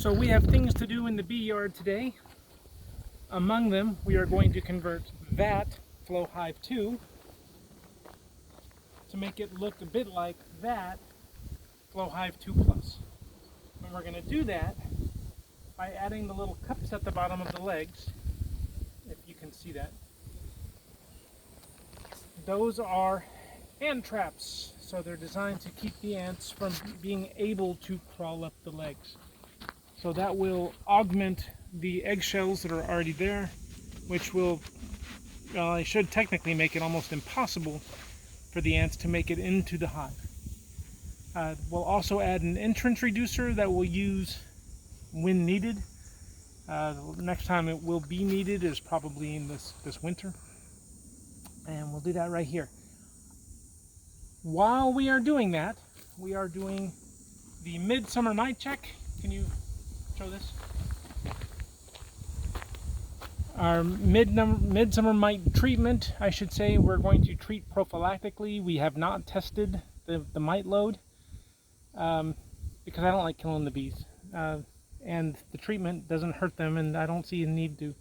So we have things to do in the bee yard today. Among them, we are going to convert that Flow Hive 2 to make it look a bit like that Flow Hive 2 Plus. And we're going to do that by adding the little cups at the bottom of the legs, if you can see that. Those are ant traps, so they're designed to keep the ants from being able to crawl up the legs. So that will augment the eggshells that are already there, which will, well, I should technically make it almost impossible for the ants to make it into the hive. We'll also add an entrance reducer that we'll use when needed. The next time it will be needed is probably in this winter. And we'll do that right here. While we are doing that, we are doing the midsummer mite check. Can you show this? Our midsummer mite treatment, I should say, we're going to treat prophylactically. We have not tested the mite load because I don't like killing the bees. And the treatment doesn't hurt them, and I don't see a need to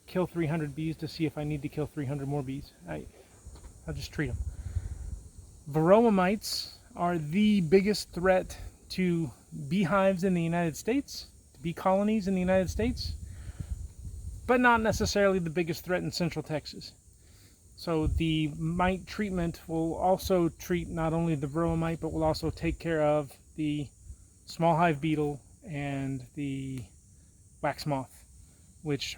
kill 300 bees to see if I need to kill 300 more bees. I'll just treat them. Varroa mites are the biggest threat to beehives in the United States, to bee colonies in the United States, but not necessarily the biggest threat in Central Texas. So the mite treatment will also treat not only the varroa mite, but will also take care of the small hive beetle and the wax moth, which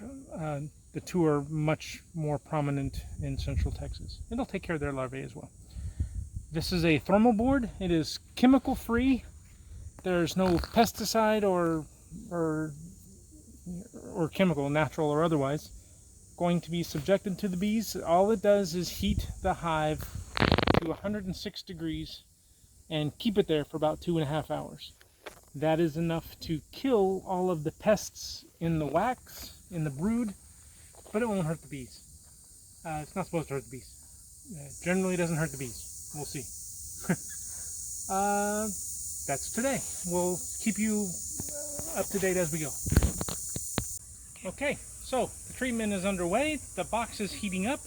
the two are much more prominent in Central Texas. It'll take care of their larvae as well. This is a thermal board. It is chemical free. There's no pesticide or chemical, natural or otherwise, going to be subjected to the bees. All it does is heat the hive to 106 degrees and keep it there for about 2.5 hours. That is enough to kill all of the pests in the wax, in the brood, but it won't hurt the bees. It's not supposed to hurt the bees. Generally doesn't hurt the bees. We'll see. That's today. We'll keep you up to date as we go. Okay, so the treatment is underway. The box is heating up.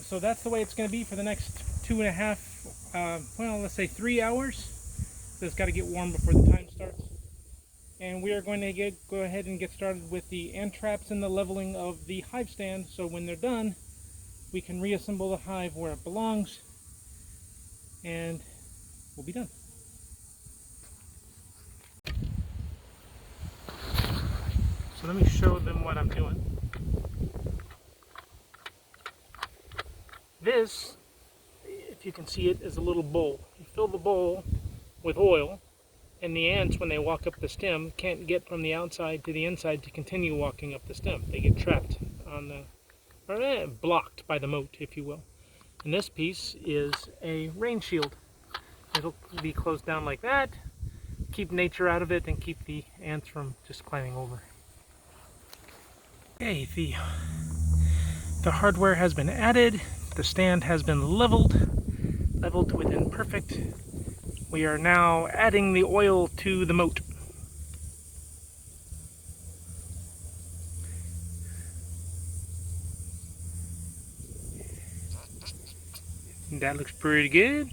So that's the way it's going to be for the next 2.5, well, let's say 3 hours. So it's got to get warm before the time starts. And we are going to go ahead and get started with the ant traps and the leveling of the hive stand. So when they're done, we can reassemble the hive where it belongs, and we'll be done. So let me show them what I'm doing. This, if you can see it, is a little bowl. You fill the bowl with oil, and the ants, when they walk up the stem, can't get from the outside to the inside to continue walking up the stem. They get trapped on the, or blocked by the moat, if you will. And this piece is a rain shield. It'll be closed down like that, keep nature out of it, and keep the ants from just climbing over. Okay, the hardware has been added, the stand has been leveled to within perfect. We are now adding the oil to the moat. That looks pretty good.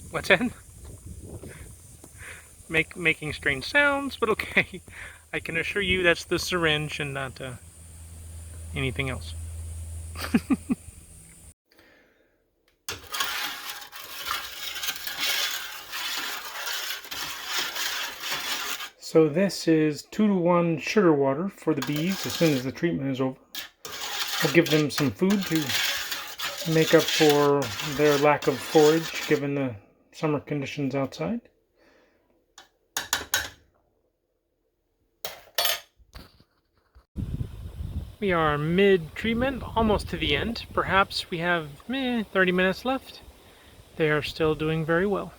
What's that? Making strange sounds, but okay. I can assure you that's the syringe and not anything else. So this is 2-to-1 sugar water for the bees as soon as the treatment is over. I'll give them some food to make up for their lack of forage given the summer conditions outside. We are mid-treatment, almost to the end. Perhaps we have 30 minutes left. They are still doing very well.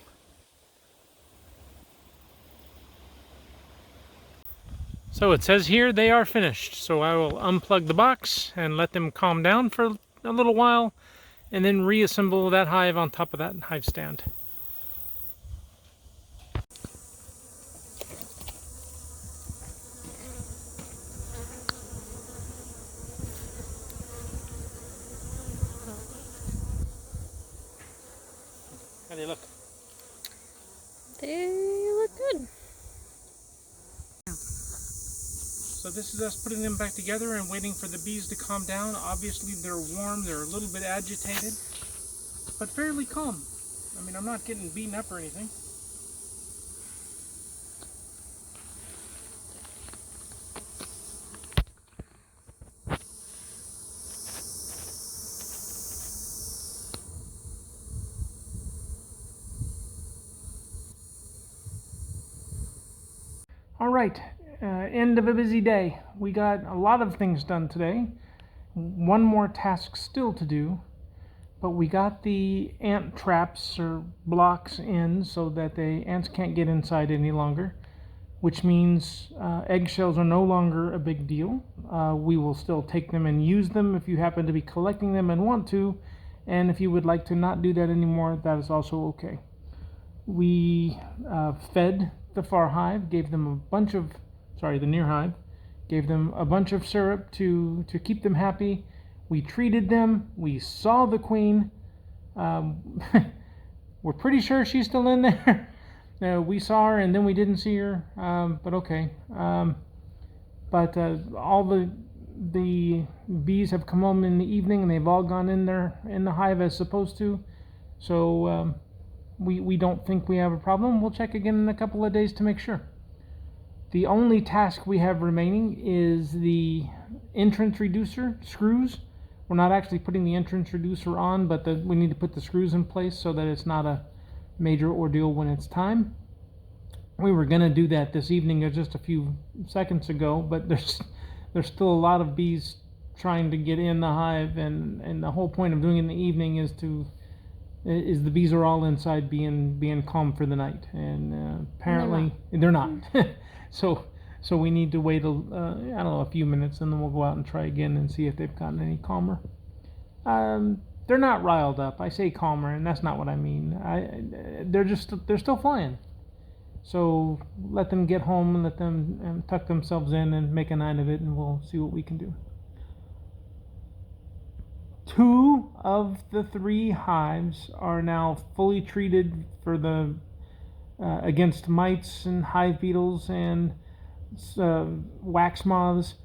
So it says here they are finished. So I will unplug the box and let them calm down for a little while, and then reassemble that hive on top of that hive stand. They look good. So this is us putting them back together and waiting for the bees to calm down. Obviously they're warm, they're a little bit agitated, but fairly calm. I mean, I'm not getting beaten up or anything. All right, end of a busy day. We got a lot of things done today. One more task still to do, but we got the ant traps or blocks in so that the ants can't get inside any longer, which means eggshells are no longer a big deal. We will still take them and use them if you happen to be collecting them and want to, and if you would like to not do that anymore, that is also okay. We fed the Far Hive, gave them a bunch of, the Near Hive, gave them a bunch of syrup to keep them happy. We treated them. We saw the queen. We're pretty sure she's still in there. We saw her and then we didn't see her, but okay. But all the bees have come home in the evening and they've all gone in there in the hive as supposed to. So we don't think we have a problem. We'll check again in a couple of days to make sure. The only task we have remaining is the entrance reducer screws. We're not actually putting the entrance reducer on, but we need to put the screws in place so that it's not a major ordeal when it's time. We were going to do that this evening just a few seconds ago, but there's still a lot of bees trying to get in the hive, and the whole point of doing it in the evening is the bees are all inside being calm for the night, and apparently they're not. So we need to wait a few minutes, and then we'll go out and try again and see if they've gotten any calmer. They're not riled up. I say calmer, and that's not what I mean. They're still flying. So let them get home and let them tuck themselves in and make a night of it, and we'll see what we can do. 2 of the 3 hives are now fully treated for the against mites and hive beetles and wax moths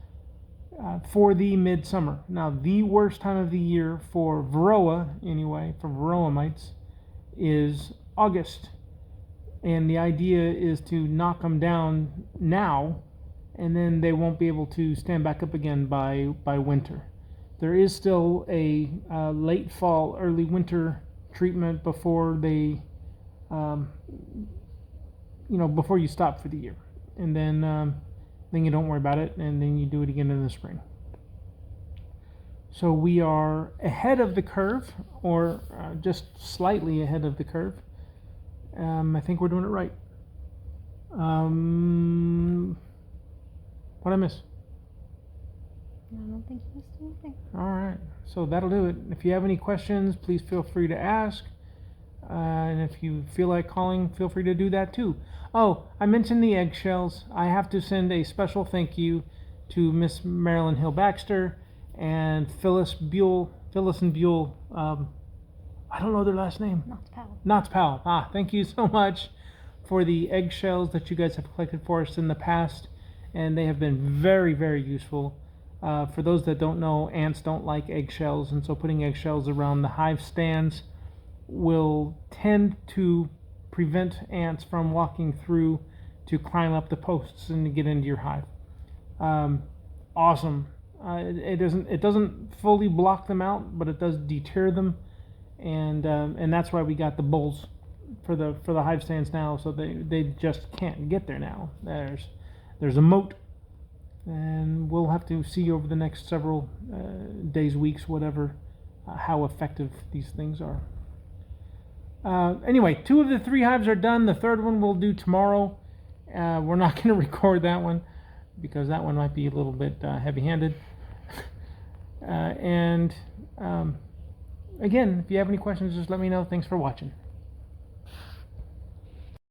for the midsummer. Now, the worst time of the year for varroa, anyway, for varroa mites, is August. And the idea is to knock them down now, and then they won't be able to stand back up again by winter. There is still a late fall, early winter treatment before they, before you stop for the year, and then you don't worry about it, and then you do it again in the spring. So we are ahead of the curve, or just slightly ahead of the curve. I think we're doing it right. What'd I miss? I don't think you missed anything. All right, so that'll do it. If you have any questions, please feel free to ask. And if you feel like calling, feel free to do that too. Oh, I mentioned the eggshells. I have to send a special thank you to Miss Marilyn Hill Baxter and Phyllis and Buell. I don't know their last name. Knott's Powell. Thank you so much for the eggshells that you guys have collected for us in the past, and they have been very, very useful. For those that don't know, ants don't like eggshells, and so putting eggshells around the hive stands will tend to prevent ants from walking through to climb up the posts and to get into your hive. Awesome. It doesn't fully block them out, but it does deter them, and that's why we got the bowls for the hive stands now, so they just can't get there now. There's a moat, and we'll have to see over the next several days, weeks, whatever, how effective these things are. Anyway, 2 of the 3 hives are done. The 3rd one we'll do tomorrow. We're not going to record that one because that one might be a little bit heavy-handed. Again, if you have any questions, just let me know. Thanks for watching.